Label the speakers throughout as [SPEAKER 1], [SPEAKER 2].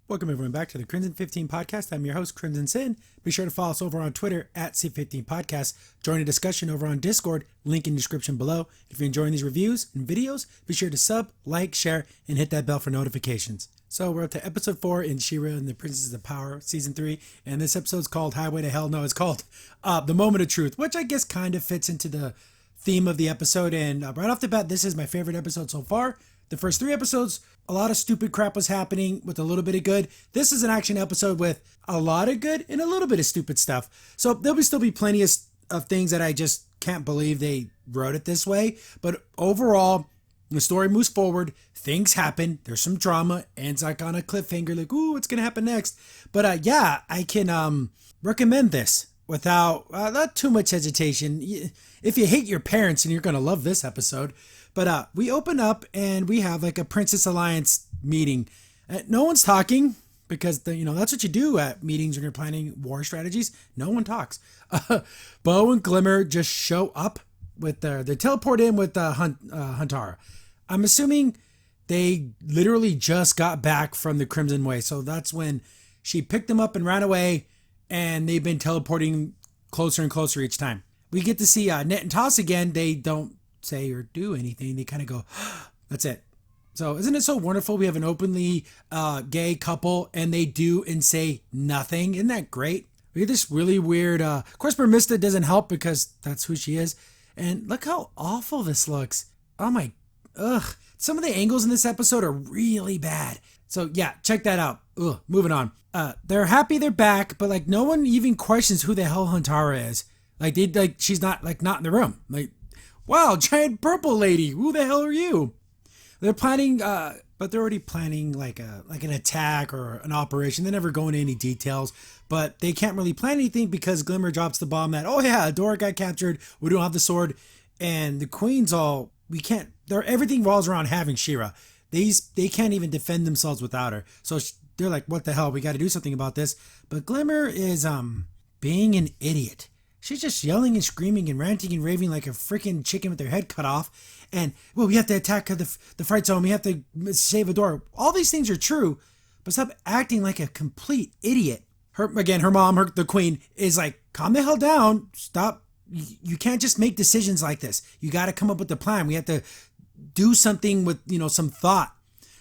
[SPEAKER 1] Welcome everyone back to the Crimson 15 podcast. I'm your host, Crimson Sin. Be sure to follow us over on Twitter at C15 Podcast. Join a discussion over on Discord, link in the description below. If you're enjoying these reviews and videos, be sure to sub, like, share, and hit that bell for notifications. So we're up to episode 4 in She-Ra and the Princesses of Power, season 3. And this episode's called Highway to Hell. No, it's called The Moment of Truth, which I guess kind of fits into the theme of the episode. And right off the bat, this is my favorite episode so far. The first 3 episodes, a lot of stupid crap was happening with a little bit of good. This is an action episode with a lot of good and a little bit of stupid stuff. So there'll still be plenty of things that I just can't believe they wrote it this way. But overall, the story moves forward. Things happen. There's some drama. Ends like on a cliffhanger. Like, ooh, what's going to happen next? But yeah, I can recommend this without not too much hesitation. If you hate your parents, and you're going to love this episode. But we open up and we have like a Princess Alliance meeting. No one's talking because that's what you do at meetings when you're planning war strategies. No one talks. Bo and Glimmer just show up with they teleport in with Huntara. I'm assuming they literally just got back from the Crimson Way. So that's when she picked them up and ran away, and they've been teleporting closer and closer each time. We get to see Net and Toss again. They don't say or do anything. They kind of go, that's it. So isn't it so wonderful? We have an openly gay couple and they do and say nothing. Isn't that great? We get this really weird, of course, Mermista doesn't help because that's who she is. And look how awful this looks. Oh my, ugh. Some of the angles in this episode are really bad. So yeah, check that out. Ugh, moving on. They're happy they're back, but like no one even questions who the hell Huntara is. She's not in the room. Like, wow, giant purple lady. Who the hell are you? They're planning, but they're already planning like an attack or an operation. They never go into any details, but they can't really plan anything because Glimmer drops the bomb that, oh yeah, Dora got captured. We don't have the sword. And the Queen's everything revolves around having She-Ra. They can't even defend themselves without her. So they're like, what the hell? We got to do something about this. But Glimmer is being an idiot. She's just yelling and screaming and ranting and raving like a freaking chicken with their head cut off. And, well, we have to attack the fright zone. We have to save Adora. All these things are true, but stop acting like a complete idiot. Her mom, the Queen, is like, calm the hell down. Stop. You can't just make decisions like this. You got to come up with a plan. We have to do something with, some thought.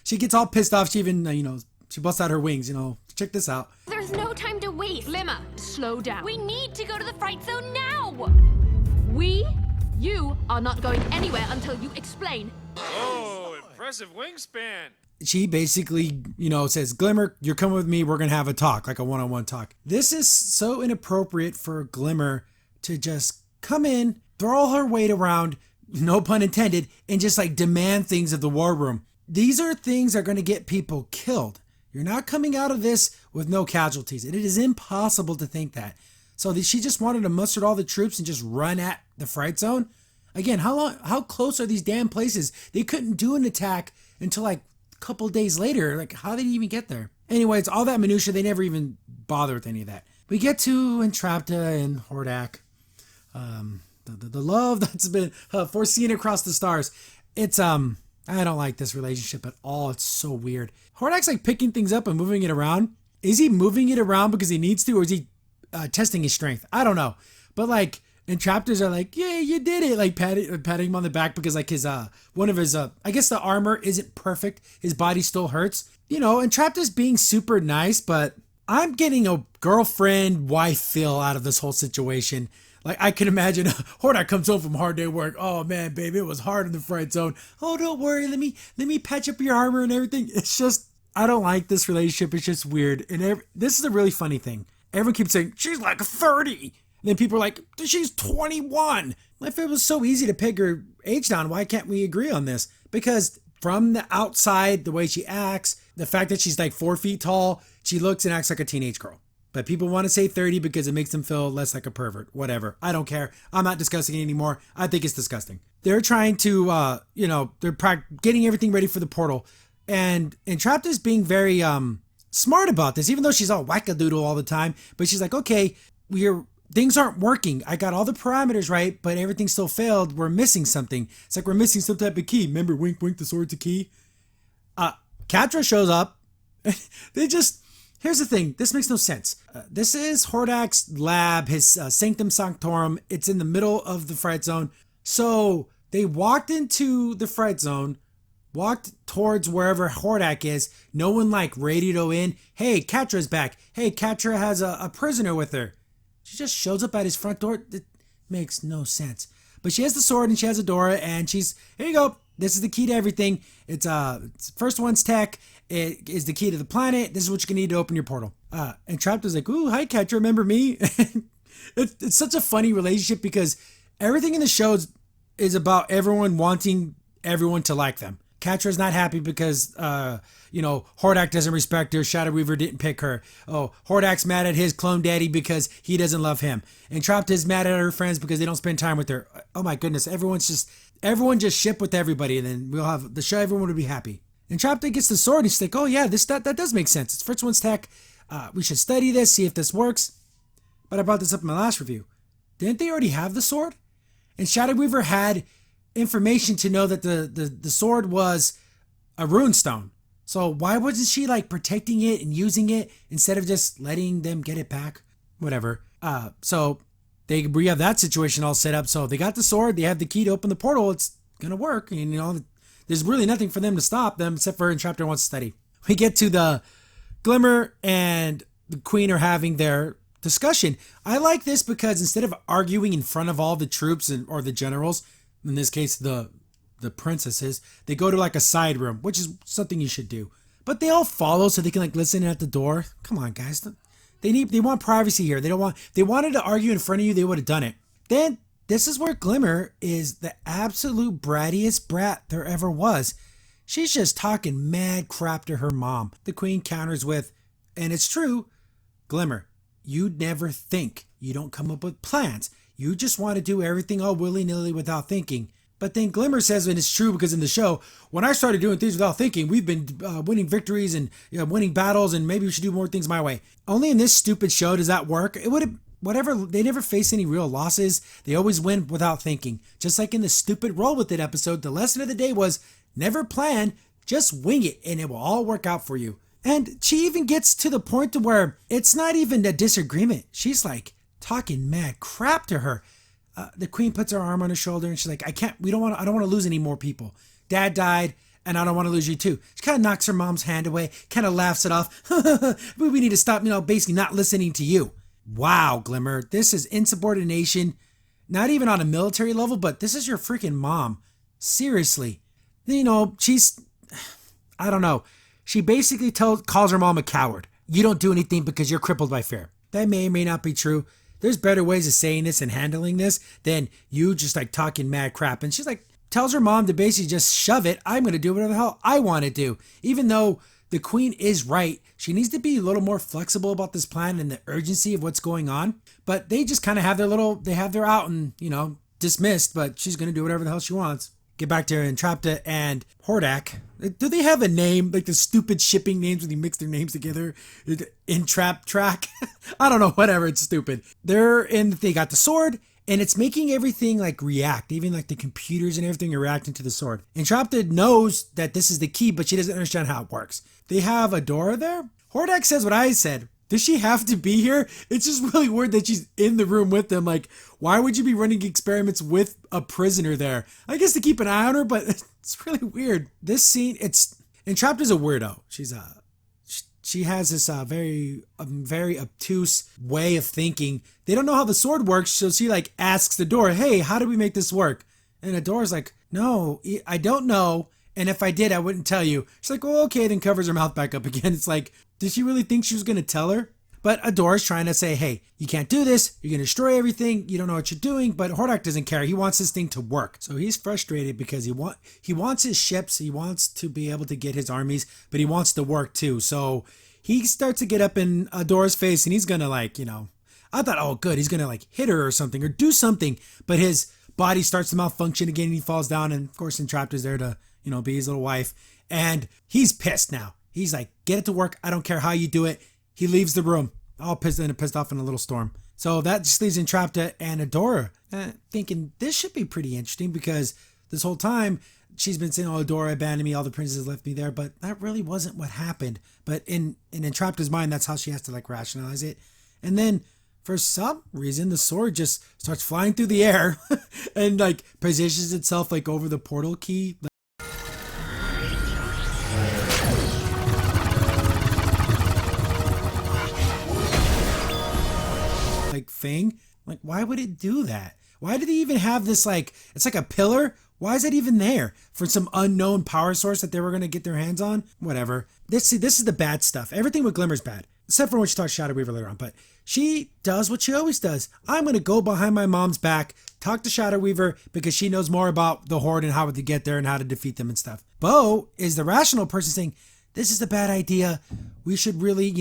[SPEAKER 1] She gets all pissed off. She even, she busts out her wings, check this out.
[SPEAKER 2] There's no time to waste.
[SPEAKER 3] Glimmer, slow down.
[SPEAKER 2] We need to go to the fright zone now.
[SPEAKER 3] You are not going anywhere until you explain.
[SPEAKER 4] Oh, impressive wingspan.
[SPEAKER 1] She basically, says, Glimmer, you're coming with me. We're going to have a talk, like a one-on-one talk. This is so inappropriate for Glimmer to just come in, throw all her weight around, no pun intended, and just like demand things of the war room. These are things that are going to get people killed. You're not coming out of this with no casualties. It is impossible to think that. So she just wanted to muster all the troops and just run at the fright zone. Again, how close are these damn places? They couldn't do an attack until like a couple days later. Like, how did they even get there? Anyways, all that minutia, they never even bother with any of that. We get to Entrapta and Hordak. The love that's been foreseen across the stars. It's I don't like this relationship at all. It's so weird. Hordak's like picking things up and moving it around. Is he moving it around because he needs to, or is he testing his strength? I don't know. But like, Entraptors are like, yeah, you did it. Like patting him on the back because like his one of his I guess the armor isn't perfect. His body still hurts. Entrapta's being super nice, but I'm getting a girlfriend wife feel out of this whole situation. Like, I can imagine Hordak comes home from hard day work. Oh man, babe, it was hard in the fright zone. Oh, don't worry. Let me patch up your armor and everything. It's just, I don't like this relationship. It's just weird. And this is a really funny thing. Everyone keeps saying, she's like 30. And then people are like, she's 21. If it was so easy to peg her age down, why can't we agree on this? Because from the outside, the way she acts, the fact that she's like 4 feet tall, she looks and acts like a teenage girl. But people want to say 30 because it makes them feel less like a pervert. Whatever. I don't care. I'm not discussing it anymore. I think it's disgusting. They're trying to, they're getting everything ready for the portal. And Entrapta's being very smart about this, even though she's all wackadoodle all the time. But she's like, okay, things aren't working. I got all the parameters right, but everything still failed. We're missing something. It's like we're missing some type of key. Remember, wink, wink, the sword's a key? Catra shows up They just, here's the thing. This makes no sense. This is Hordak's lab, his sanctum sanctorum. It's in the middle of the fright zone. So they walked into the fright zone, walked towards wherever Hordak is. No one like radioed in. Hey, Catra's back. Hey, Catra has a prisoner with her. She just shows up at his front door. It makes no sense. But she has the sword and she has Adora and she's, here you go. This is the key to everything. It's first one's tech. It is the key to the planet. This is what you're gonna need to open your portal. And Entrapta's like, ooh, hi Catra, remember me? It's such a funny relationship because everything in the show is about everyone wanting everyone to like them. Catra's not happy because, Hordak doesn't respect her. Shadow Weaver didn't pick her. Oh, Hordak's mad at his clone daddy because he doesn't love him. And Entrapta's mad at her friends because they don't spend time with her. Oh my goodness, everyone just ship with everybody and then we'll have the show, everyone will be happy. And Entrapta gets the sword and she's like, oh yeah, that does make sense. It's first one's tech. We should study this, see if this works. But I brought this up in my last review. Didn't they already have the sword? And Shadow Weaver had information to know that the sword was a rune stone. So why wasn't she like protecting it and using it instead of just letting them get it back? Whatever. So we have that situation all set up. So they got the sword, they have the key to open the portal. It's gonna work. And there's really nothing for them to stop them except for Entrapta wants to study. We get to the Glimmer and the Queen are having their discussion. I like this because instead of arguing in front of all the troops or the generals, in this case the princesses, they go to like a side room, which is something you should do. But they all follow so they can like listen at the door. Come on, guys. They want privacy here. They wanted to argue in front of you, they would have done it. Then this is where Glimmer is the absolute brattiest brat there ever was. She's just talking mad crap to her mom. The Queen counters with, and it's true, Glimmer, you never think. You don't come up with plans. You just want to do everything all willy-nilly without thinking. But then Glimmer says, and it's true because in the show, when I started doing things without thinking, we've been winning victories and winning battles, and maybe we should do more things my way. Only in this stupid show does that work. It would have, whatever, they never face any real losses. They always win without thinking. Just like in the stupid Roll With It episode, the lesson of the day was never plan, just wing it, and it will all work out for you. And she even gets to the point to where it's not even a disagreement. She's like talking mad crap to her. The Queen puts her arm on her shoulder and she's like, I don't want to lose any more people. Dad died and I don't want to lose you too. She kind of knocks her mom's hand away, kind of laughs it off. We need to stop, basically not listening to you. Wow, Glimmer, this is insubordination. Not even on a military level, but this is your freaking mom. Seriously. She's, I don't know. She basically calls her mom a coward. You don't do anything because you're crippled by fear. That may or may not be true. There's better ways of saying this and handling this than you just like talking mad crap. And she's like, tells her mom to basically just shove it. I'm going to do whatever the hell I want to do. Even though the Queen is right, she needs to be a little more flexible about this plan and the urgency of what's going on. But they just kind of have their out and, dismissed, but she's going to do whatever the hell she wants. Get back to Entrapta and Hordak. Do they have a name? Like the stupid shipping names when you mix their names together? Entrap track? I don't know, whatever, it's stupid. They got the sword, and it's making everything like react. Even like the computers and everything are reacting to the sword. Entrapta knows that this is the key, but she doesn't understand how it works. They have Adora there? Hordak says what I said. Does she have to be here? It's just really weird that she's in the room with them. Like, why would you be running experiments with a prisoner there? I guess to keep an eye on her, but it's really weird. This scene, Entrapta's a weirdo. She has this very obtuse way of thinking. They don't know how the sword works, so she like asks the door, hey, how do we make this work? And Adora's like, no, I don't know. And if I did, I wouldn't tell you. She's like, well, okay, then covers her mouth back up again. It's like, did she really think she was going to tell her? But Adora's trying to say, hey, you can't do this. You're going to destroy everything. You don't know what you're doing. But Hordak doesn't care. He wants this thing to work. So he's frustrated because he wants his ships. He wants to be able to get his armies, but he wants to work too. So he starts to get up in Adora's face and he's going to I thought, oh, good. He's going to hit her or something or do something. But his body starts to malfunction again and he falls down. And of course, Entrapta's there to, be his little wife. And he's pissed now. He's like, get it to work. I don't care how you do it. He leaves the room, all pissed off in a little storm. So that just leaves Entrapta and Adora thinking this should be pretty interesting because this whole time she's been saying, oh, Dora abandoned me, all the princesses left me there, but that really wasn't what happened. But in Entrapta's mind, that's how she has to like rationalize it. And then for some reason, the sword just starts flying through the air and like positions itself like over the portal key. Like thing. Like, why would it do that? Why did they even have this, like, it's like a pillar? Why is that even there? For some unknown power source that they were going to get their hands on? Whatever. This is the bad stuff. Everything with Glimmer's bad. Except for when she talks Shadow Weaver later on. But she does what she always does. I'm going to go behind my mom's back, talk to Shadow Weaver, because she knows more about the Horde and how to get there and how to defeat them and stuff. Bo is the rational person saying, this is a bad idea. We should really,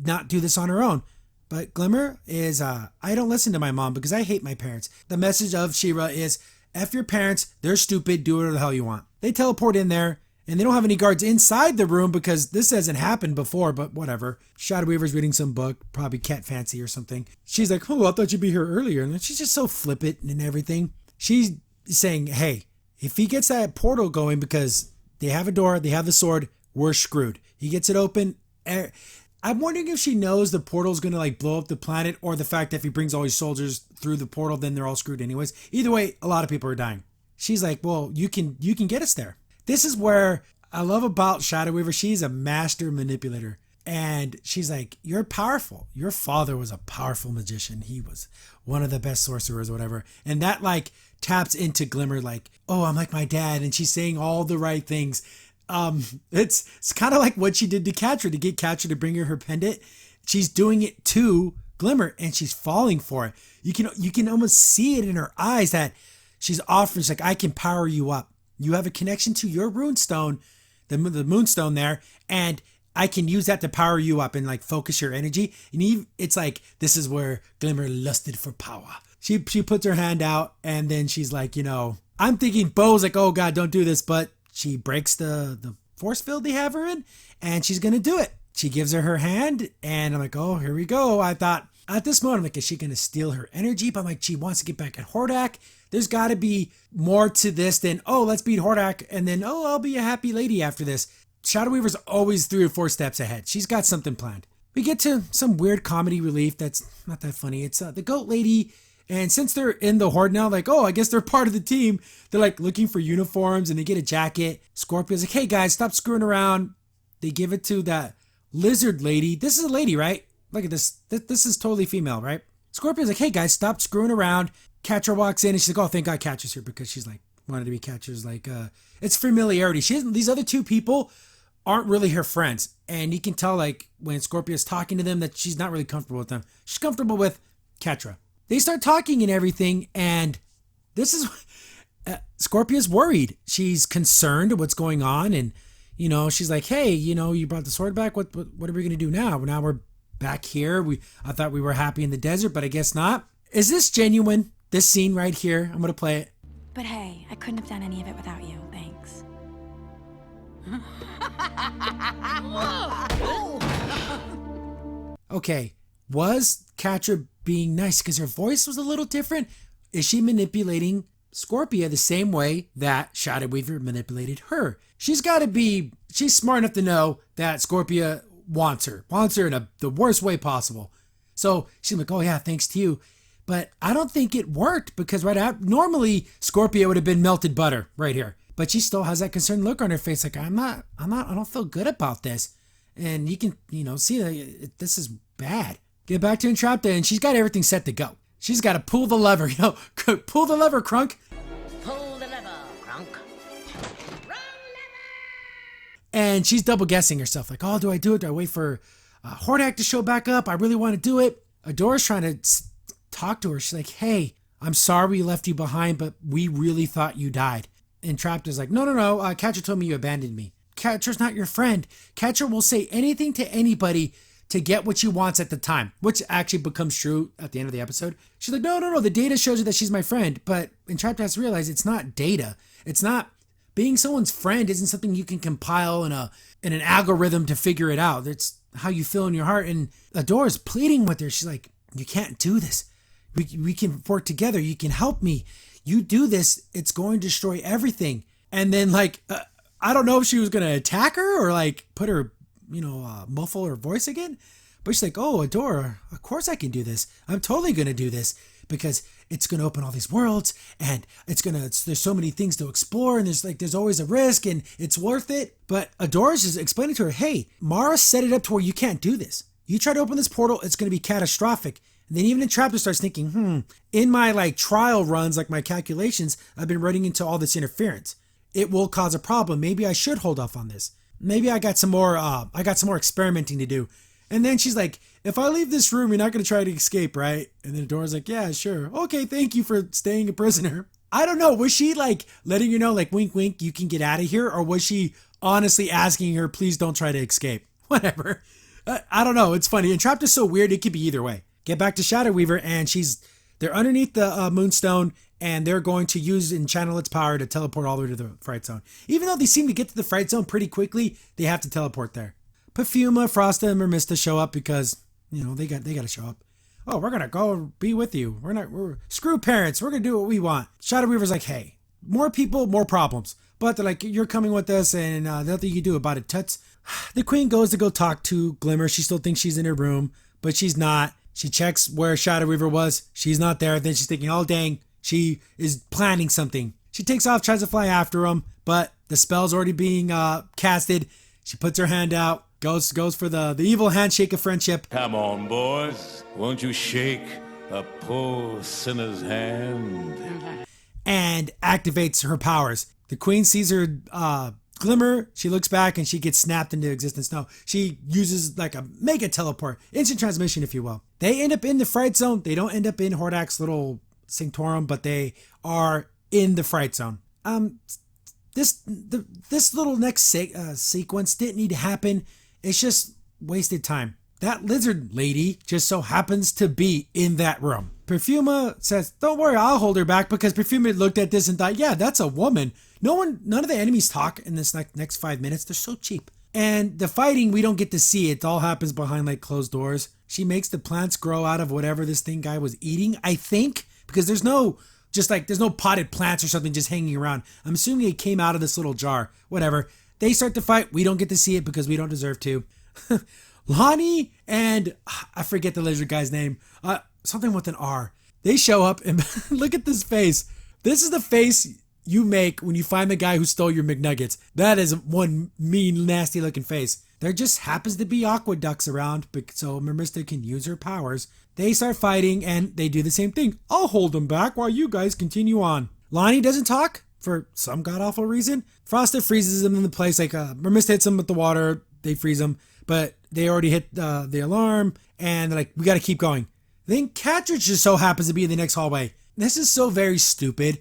[SPEAKER 1] not do this on our own. But Glimmer is, I don't listen to my mom because I hate my parents. The message of She-Ra is, F your parents, they're stupid, do whatever the hell you want. They teleport in there, and they don't have any guards inside the room because this hasn't happened before, but whatever. Shadow Weaver's reading some book, probably Cat Fancy or something. She's like, oh, I thought you'd be here earlier. And she's just so flippant and everything. She's saying, hey, if he gets that portal going because they have a door, they have the sword, we're screwed. He gets it open. I'm wondering if she knows the portal's going to like blow up the planet, or the fact that if he brings all his soldiers through the portal, then they're all screwed anyways. Either way, a lot of people are dying. She's like, well, you can get us there. This is where I love about Shadow Weaver. She's a master manipulator. And she's like, you're powerful. Your father was a powerful magician. He was one of the best sorcerers or whatever. And that like taps into Glimmer like, oh, I'm like my dad. And she's saying all the right things. It's kind of like what she did to Catra to get Catra to bring her pendant. She's doing it to Glimmer and she's falling for it. You can almost see it in her eyes that she's offering. She's like, I can power you up. You have a connection to your runestone, the moonstone there, and I can use that to power you up and like focus your energy. And it's like, this is where Glimmer lusted for power. She puts her hand out and then she's like, I'm thinking Bo's like, oh God, don't do this, but she breaks the force field they have her in, and she's going to do it. She gives her hand, and I'm like, oh, here we go. I thought, at this moment, I'm like, is she going to steal her energy? But I'm like, she wants to get back at Hordak. There's got to be more to this than, oh, let's beat Hordak, and then, oh, I'll be a happy lady after this. Shadow Weaver's always 3 or 4 steps ahead. She's got something planned. We get to some weird comedy relief that's not that funny. It's the goat lady. And since they're in the Horde now, like, oh, I guess they're part of the team. They're like looking for uniforms and they get a jacket. Scorpia's like, hey guys, stop screwing around. They give it to that lizard lady. This is a lady, right? Look at this. This is totally female, right? Scorpia's like, hey guys, stop screwing around. Catra walks in and she's like, oh, thank God Catra's here, because she's like, wanted to be Catra's like, it's familiarity. These other 2 people aren't really her friends. And you can tell like when Scorpia's talking to them that she's not really comfortable with them. She's comfortable with Catra. They start talking and everything, and this is Scorpia's worried. She's concerned what's going on, and she's like, hey, you brought the sword back. What are we gonna do now? Now we're back here. I thought we were happy in the desert, but I guess not. Is this genuine? This scene right here. I'm gonna play it.
[SPEAKER 5] But hey, I couldn't have done any of it without you. Thanks.
[SPEAKER 1] Okay, was Catra being nice because her voice was a little different? Is she manipulating Scorpia the same way that Shadow Weaver manipulated her? She's smart enough to know that Scorpia wants her in the worst way possible. So she's like, oh yeah, thanks to you. But I don't think it worked, because normally Scorpia would have been melted butter right here. But she still has that concerned look on her face, like, I don't feel good about this. And you can, see that this is bad. Get back to Entrapta, and she's got everything set to go. She's got to pull the lever, pull the lever, Crunk.
[SPEAKER 6] Pull the lever, Crunk.
[SPEAKER 1] And she's double guessing herself, like, oh, do I do it? Do I wait for Hordak to show back up? I really want to do it. Adora's trying to talk to her. She's like, hey, I'm sorry we left you behind, but we really thought you died. Entrapta's like, no. Catra told me you abandoned me. Catra's not your friend. Catra will say anything to anybody to get what she wants at the time, which actually becomes true at the end of the episode. She's like, no, the data shows you that she's my friend. But Entrapta has to realize it's not data. It's not, being someone's friend isn't something you can compile in an algorithm to figure it out. It's how you feel in your heart. And Adora's pleading with her. She's like, you can't do this. We can work together. You can help me. You do this, it's going to destroy everything. And then like, I don't know if she was going to attack her or like put her, muffle her voice again. But she's like, oh, Adora, of course I can do this. I'm totally going to do this because it's going to open all these worlds and there's so many things to explore and there's always a risk and it's worth it. But Adora's just explaining to her, hey, Mara set it up to where you can't do this. You try to open this portal, it's going to be catastrophic. And then even Entrapta starts thinking, in my like trial runs, like my calculations, I've been running into all this interference. It will cause a problem. Maybe I should hold off on this. Maybe I got some more experimenting to do. And then she's like, if I leave this room, you're not going to try to escape, right? And then Adora's like, yeah, sure. Okay, thank you for staying a prisoner. I don't know. Was she like letting you know, like, wink, wink, you can get out of here? Or was she honestly asking her, please don't try to escape? Whatever. I don't know. It's funny. Entrapta's so weird. It could be either way. Get back to Shadow Weaver, and they're underneath the Moonstone, and they're going to use and channel its power to teleport all the way to the Fright Zone. Even though they seem to get to the Fright Zone pretty quickly, they have to teleport there. Perfuma, Frosta, and Mermista show up because, they got to show up. Oh, we're going to go be with you. We're screw parents. We're going to do what we want. Shadow Weaver's like, hey, more people, more problems. But they're like, you're coming with us and nothing you can do about it, tuts. The queen goes to go talk to Glimmer. She still thinks she's in her room, but she's not. She checks where Shadow Weaver was. She's not there. Then she's thinking, oh, dang, she is planning something. She takes off, tries to fly after him, but the spell's already being casted. She puts her hand out. Goes for the evil handshake of friendship.
[SPEAKER 7] Come on, boys. Won't you shake a poor sinner's hand?
[SPEAKER 1] And activates her powers. The queen sees her Glimmer. She looks back and she gets snapped into existence. No, she uses like a mega teleport. Instant transmission, if you will. They end up in the Fright Zone. They don't end up in Hordak's little Sanctorum, but they are in the Fright Zone. This little next sequence didn't need to happen. It's just wasted time. That lizard lady just so happens to be in that room. Perfuma says, don't worry, I'll hold her back, because Perfuma looked at this and thought, yeah, that's a woman. None of the enemies talk in this next 5 minutes. They're so cheap. And the fighting, we don't get to see. It all happens behind like closed doors. She makes the plants grow out of whatever this thing guy was eating, I think, because there's no potted plants or something just hanging around. I'm assuming it came out of this little jar. Whatever. They start to fight. We don't get to see it because we don't deserve to. Lonnie and I forget the lizard guy's name. Something with an R. They show up and look at this face. This is the face you make when you find the guy who stole your McNuggets. That is one mean, nasty looking face. There just happens to be aqueducts around, so Mermista can use her powers. They start fighting and they do the same thing. I'll hold them back while you guys continue on. Lonnie doesn't talk for some god-awful reason. Frosta freezes him in the place. Like Mermista hits him with the water. They freeze him. But they already hit the alarm. And they're like, we got to keep going. Then Catra just so happens to be in the next hallway. This is so very stupid.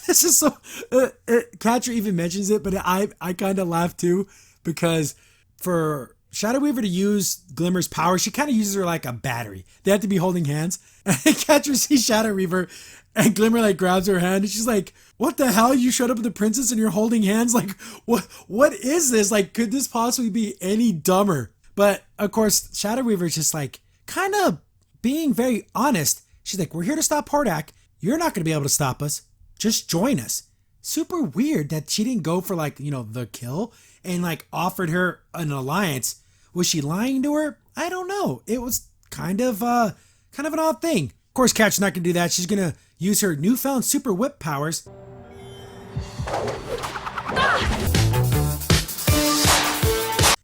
[SPEAKER 1] This is so... Catra even mentions it, but I kind of laugh too. Because for Shadow Weaver to use Glimmer's power, she kind of uses her like a battery. They have to be holding hands. And Catra sees Shadow Weaver, and Glimmer like grabs her hand, and she's like, what the hell? You showed up with the princess and you're holding hands? Like, what is this? Like, could this possibly be any dumber? But of course, Shadow Weaver's just like kind of being very honest. She's like, we're here to stop Hordak. You're not going to be able to stop us. Just join us. Super weird that she didn't go for like, the kill and like offered her an alliance. Was she lying to her? I don't know. It was kind of an odd thing. Of course, Catra's not going to do that. She's going to use her newfound super whip powers.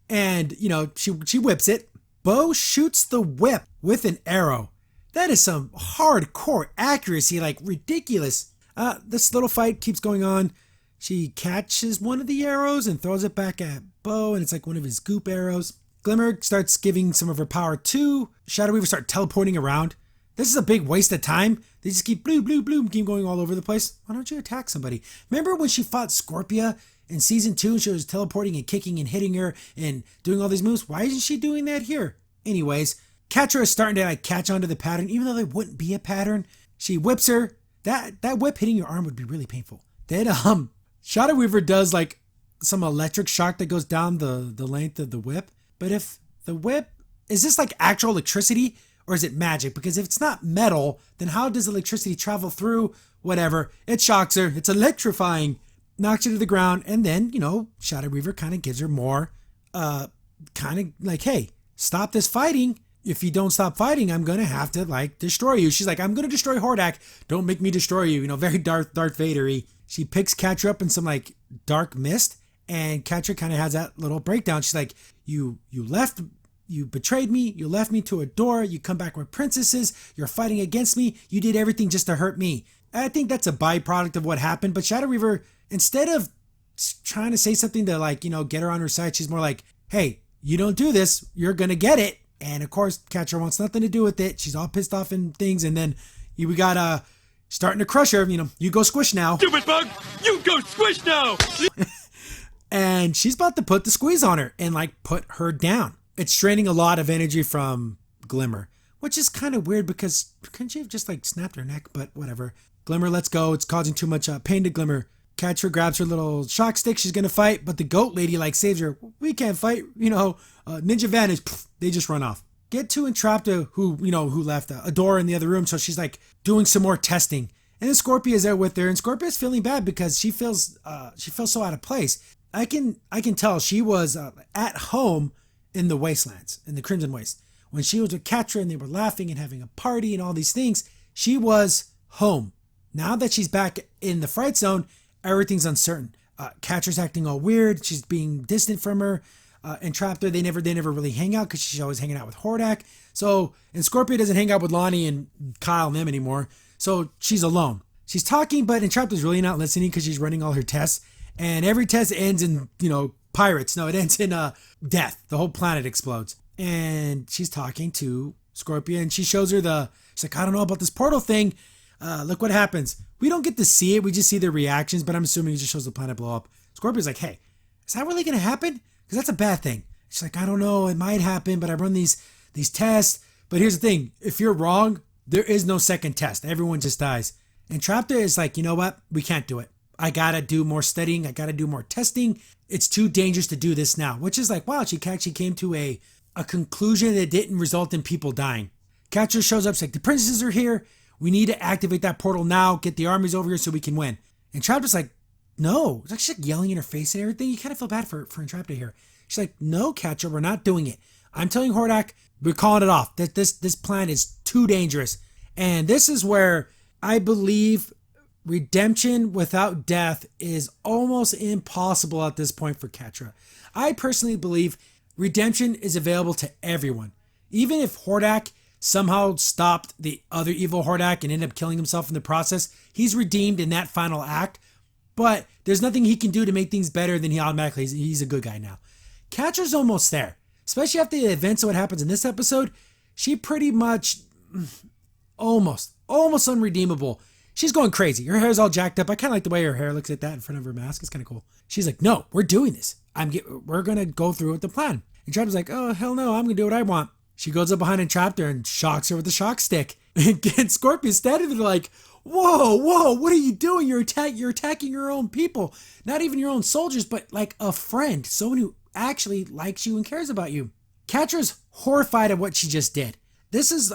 [SPEAKER 1] And, she whips it. Bo shoots the whip with an arrow. That is some hardcore accuracy, like ridiculous. This little fight keeps going on. She catches one of the arrows and throws it back at Bo, and it's like one of his goop arrows. Glimmer starts giving some of her power to Shadow Weaver, start teleporting around. This is a big waste of time. They just keep bloom, keep going all over the place. Why don't you attack somebody? Remember when she fought Scorpia in season 2 and she was teleporting and kicking and hitting her and doing all these moves? Why isn't she doing that here? Anyways, Catra is starting to like catch onto the pattern, even though there wouldn't be a pattern. She whips her. That whip hitting your arm would be really painful. Then Shadow Weaver does like some electric shock that goes down the length of the whip. But if the whip, is this like actual electricity or is it magic? Because if it's not metal, then how does electricity travel through? Whatever. It shocks her. It's electrifying. knocks her to the ground, and then, Shadow Reaver kind of gives her more, kind of like, hey, stop this fighting. If you don't stop fighting, I'm going to have to, destroy you. She's like, I'm going to destroy Hordak. Don't make me destroy you. Very Darth Vader-y. She picks Catra up in some, dark mist, and Catra kind of has that little breakdown. She's like, you betrayed me. You left me to a door. You come back with princesses. You're fighting against me. You did everything just to hurt me. I think that's a byproduct of what happened. But Shadow Reaver, instead of trying to say something to get her on her side, she's more like, hey, you don't do this, you're going to get it. And of course, Catra wants nothing to do with it. She's all pissed off and things. And then we got starting to crush her. You go squish now.
[SPEAKER 4] Stupid bug! You go squish now!
[SPEAKER 1] And she's about to put the squeeze on her and put her down. It's draining a lot of energy from Glimmer, which is kind of weird because couldn't she have just snapped her neck? But whatever. Glimmer lets go. It's causing too much pain to Glimmer. Catra grabs her little shock stick. She's going to fight, but the goat lady saves her. We can't fight. Ninja Vanish. They just run off. Get to Entrapta, who left a door in the other room. So she's doing some more testing. And then Scorpia is there with her. And Scorpia's feeling bad because she feels so out of place. I can tell she was at home in the Wastelands, in the Crimson Waste. When she was with Catra and they were laughing and having a party and all these things, she was home. Now that she's back in the Fright Zone, everything's uncertain. Catra's acting all weird. She's being distant from her. Entrapta, they never really hang out because she's always hanging out with Hordak. And Scorpia doesn't hang out with Lonnie and Kyle and them anymore. So she's alone. She's talking, but Entrapta's really not listening because she's running all her tests. And every test ends in, pirates. No, it ends in death. The whole planet explodes. And she's talking to Scorpia, and she shows her she's like, I don't know about this portal thing. Look what happens. We don't get to see it. We just see their reactions, but I'm assuming it just shows the planet blow up. Scorpia's like, hey, is that really going to happen? Because that's a bad thing. She's like, I don't know. It might happen, but I run these tests. But here's the thing. If you're wrong, there is no second test. Everyone just dies. And Entrapta is like, you know what? We can't do it. I got to do more studying. I got to do more testing. It's too dangerous to do this now. Which is wow, she actually came to a conclusion that didn't result in people dying. Catra shows up. She's like, the princesses are here. We need to activate that portal now. Get the armies over here so we can win. And Entrapta's like, no. She's yelling in her face and everything. You kind of feel bad for Entrapta here. She's like, no, Catra, we're not doing it. I'm telling Hordak, we're calling it off. That this plan is too dangerous. And this is where I believe redemption without death is almost impossible at this point for Catra. I personally believe redemption is available to everyone. Even if Hordak somehow stopped the other evil Hordak and ended up killing himself in the process, he's redeemed in that final act. But there's nothing he can do to make things better than he's a good guy now. Catra's almost there. Especially after the events of what happens in this episode, she pretty much almost unredeemable. She's going crazy. Her hair's all jacked up. I kind of like the way her hair looks like that in front of her mask. It's kind of cool. She's like, no, we're doing this. We're going to go through with the plan. And Entrapta's like, oh, hell no, I'm going to do what I want. She goes up behind Entrapta and shocks her with a shock stick. And Scorpia's standing there like, whoa, what are you doing? You're attacking your own people. Not even your own soldiers, but a friend. Someone who actually likes you and cares about you. Catra's horrified at what she just did. This is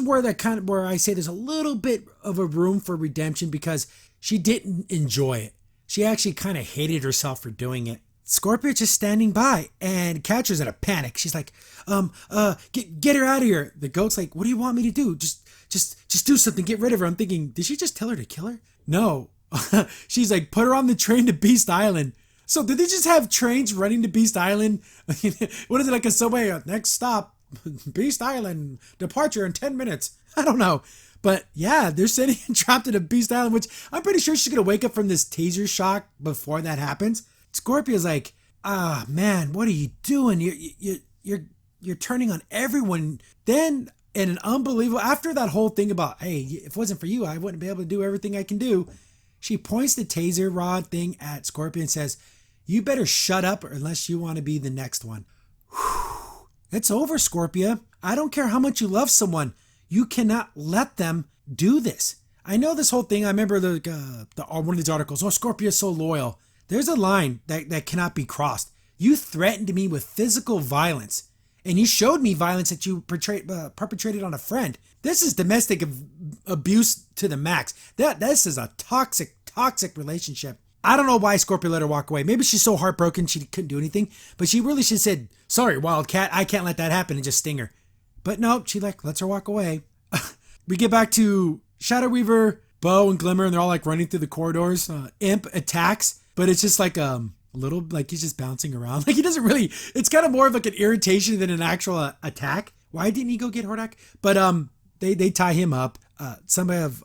[SPEAKER 1] where I say there's a little bit of a room for redemption because she didn't enjoy it. She actually kind of hated herself for doing it. Scorpia just standing by, and Catra's in a panic. She's like, get her out of here. The goat's like, what do you want me to do? Just do something. Get rid of her. I'm thinking, did she just tell her to kill her? No. She's like, put her on the train to Beast Island. So did they just have trains running to Beast Island? What is it, a subway? Next stop, Beast Island, departure in 10 minutes. I don't know. But yeah, they're sending Entrapta to Beast Island, which I'm pretty sure she's going to wake up from this taser shock before that happens. Scorpia's like, man, what are you doing? You're turning on everyone. Then in an unbelievable, after that whole thing about, hey, if it wasn't for you, I wouldn't be able to do everything I can do. She points the taser rod thing at Scorpia and says, you better shut up unless you want to be the next one. Whew. It's over, Scorpia. I don't care how much you love someone. You cannot let them do this. I know this whole thing. I remember one of these articles. Oh, Scorpia's so loyal. There's a line that cannot be crossed. You threatened me with physical violence, and you showed me violence that you perpetrated on a friend. This is domestic abuse to the max. This is a toxic relationship. I don't know why Scorpia let her walk away. Maybe she's so heartbroken she couldn't do anything. But she really should have said, sorry, Wildcat, I can't let that happen, and just sting her. But no, she lets her walk away. We get back to Shadow Weaver, Bo, and Glimmer, and they're all running through the corridors. Imp attacks, but it's just little, he's just bouncing around. He doesn't really, it's kind of more of an irritation than an actual attack. Why didn't he go get Hordak? But they tie him up. Somebody of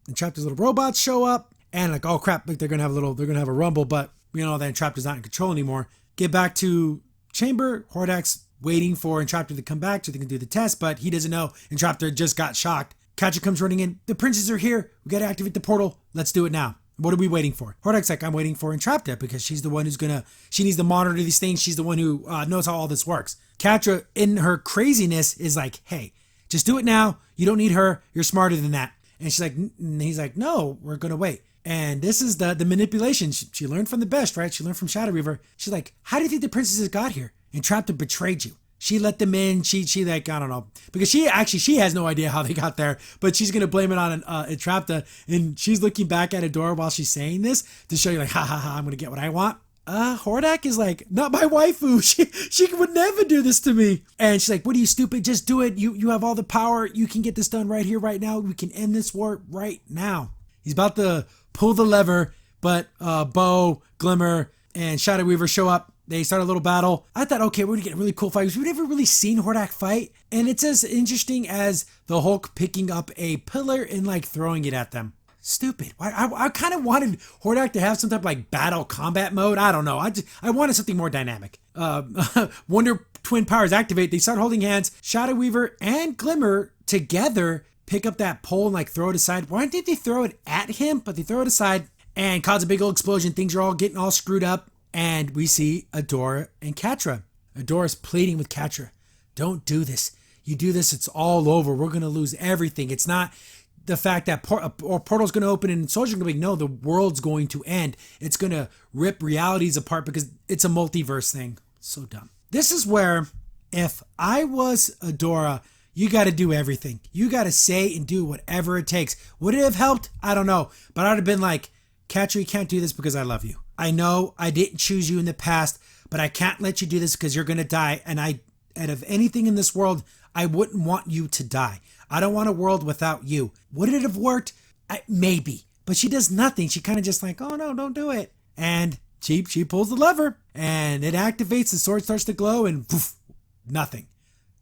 [SPEAKER 1] Entrapta's little robots show up, and oh crap, they're gonna have a rumble, but that Entrapta's not in control anymore. Get back to Chamber. Hordak's waiting for Entrapta to come back so they can do the test, but he doesn't know Entrapta just got shocked. Catra comes running in. The princes are here. We gotta activate the portal. Let's do it now. What are we waiting for? Hordak's I'm waiting for Entrapta because she's the one she needs to monitor these things. She's the one who knows how all this works. Catra, in her craziness, is hey, just do it now. You don't need her. You're smarter than that. And he's like, no, we're going to wait. And this is the manipulation. She learned from the best, right? She learned from Shadow Weaver. She's like, how do you think the princesses got here? Entrapta betrayed you. She let them in. She I don't know. Because she has no idea how they got there, but she's going to blame it on Entrapta. And she's looking back at Adora while she's saying this to show you ha ha ha, I'm going to get what I want. Hordak is not my waifu. She would never do this to me. And she's like, what are you, stupid? Just do it. You have all the power. You can get this done right here, right now. We can end this war right now. He's about to pull the lever, but Bo, Glimmer, and Shadow Weaver show up. They start a little battle. I thought, okay, we're gonna get a really cool fight because we've never really seen Hordak fight. And it's as interesting as the Hulk picking up a pillar and throwing it at them. Stupid. I kind of wanted Hordak to have some type of battle combat mode. I don't know. I wanted something more dynamic. Wonder Twin powers activate. They start holding hands. Shadow Weaver and Glimmer together pick up that pole and throw it aside. Why didn't they throw it at him? But they throw it aside and cause a big old explosion. Things are all getting all screwed up. And we see Adora and Catra. Adora's pleading with Catra. Don't do this. You do this, it's all over. We're going to lose everything. It's not the fact that portal's going to open and soldiers are going to be, no, the world's going to end. It's going to rip realities apart because it's a multiverse thing. So dumb. This is where, if I was Adora, you got to do everything. You got to say and do whatever it takes. Would it have helped? I don't know. But I'd have been like, Catra, you can't do this because I love you. I know I didn't choose you in the past, but I can't let you do this because you're going to die. And out of anything in this world, I wouldn't want you to die. I don't want a world without you. Would it have worked? Maybe. But she does nothing. She kind of just oh no, don't do it. And she pulls the lever and it activates. The sword starts to glow and poof, nothing.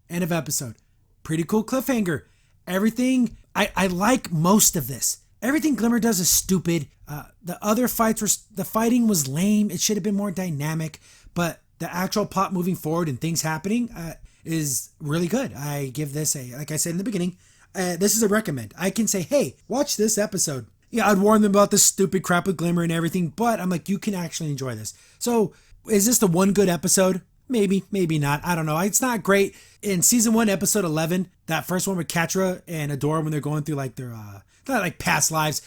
[SPEAKER 1] End of episode. Pretty cool cliffhanger. Everything, I like most of this. Everything Glimmer does is stupid. The other fights the fighting was lame. It should have been more dynamic, but the actual plot moving forward and things happening is really good. I give this like I said in the beginning, this is a recommend. I can say, hey, watch this episode. Yeah, I'd warn them about this stupid crap with Glimmer and everything, but I'm like, you can actually enjoy this. So is this the one good episode? Maybe, maybe not. I don't know. It's not great. In season 1, episode 11, that first one with Catra and Adora when they're going through their not past lives,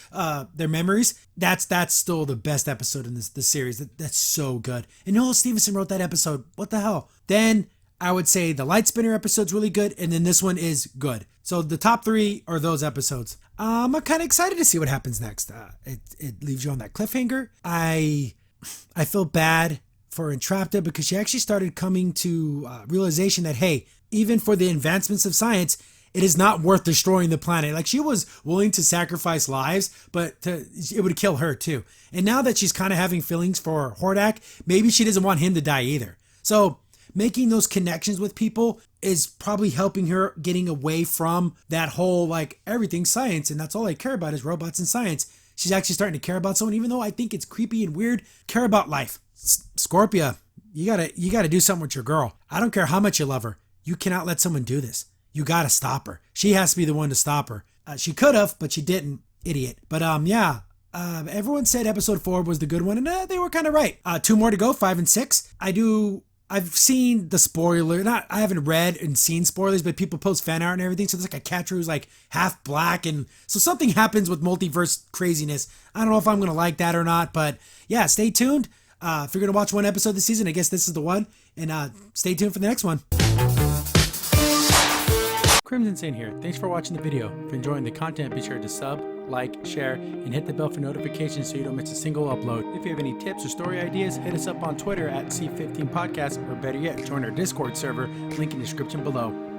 [SPEAKER 1] their memories. That's still the best episode in this series. That's so good. And Noel Stevenson wrote that episode. What the hell? Then I would say the Light Spinner episode's really good, and then this one is good. So the top 3 are those episodes. I'm kind of excited to see what happens next. It leaves you on that cliffhanger. I feel bad for Entrapta because she actually started coming to realization that, hey, even for the advancements of science, it is not worth destroying the planet. She was willing to sacrifice lives, but it would kill her too. And now that she's kind of having feelings for Hordak, maybe she doesn't want him to die either. So making those connections with people is probably helping her getting away from that whole everything science and that's all I care about is robots and science. She's actually starting to care about someone, even though I think it's creepy and weird. Care about life. Scorpia, you gotta do something with your girl. I don't care how much you love her. You cannot let someone do this. You gotta stop her. She has to be the one to stop her. She could have, but she didn't. Idiot. But everyone said episode 4 was the good one, and they were kind of right. 2 more to go, 5 and 6. I've seen the spoiler. I haven't read and seen spoilers, but people post fan art and everything. So there's a Catra who's half black, and so something happens with multiverse craziness. I don't know if I'm gonna like that or not, but yeah, stay tuned. If you're gonna watch one episode this season, I guess this is the one, and stay tuned for the next one. Crimson Sin here. Thanks for watching the video. If you're enjoying the content, be sure to sub, like, share, and hit the bell for notifications so you don't miss a single upload. If you have any tips or story ideas, hit us up on Twitter at C15 Podcast, or better yet, join our Discord server, link in the description below.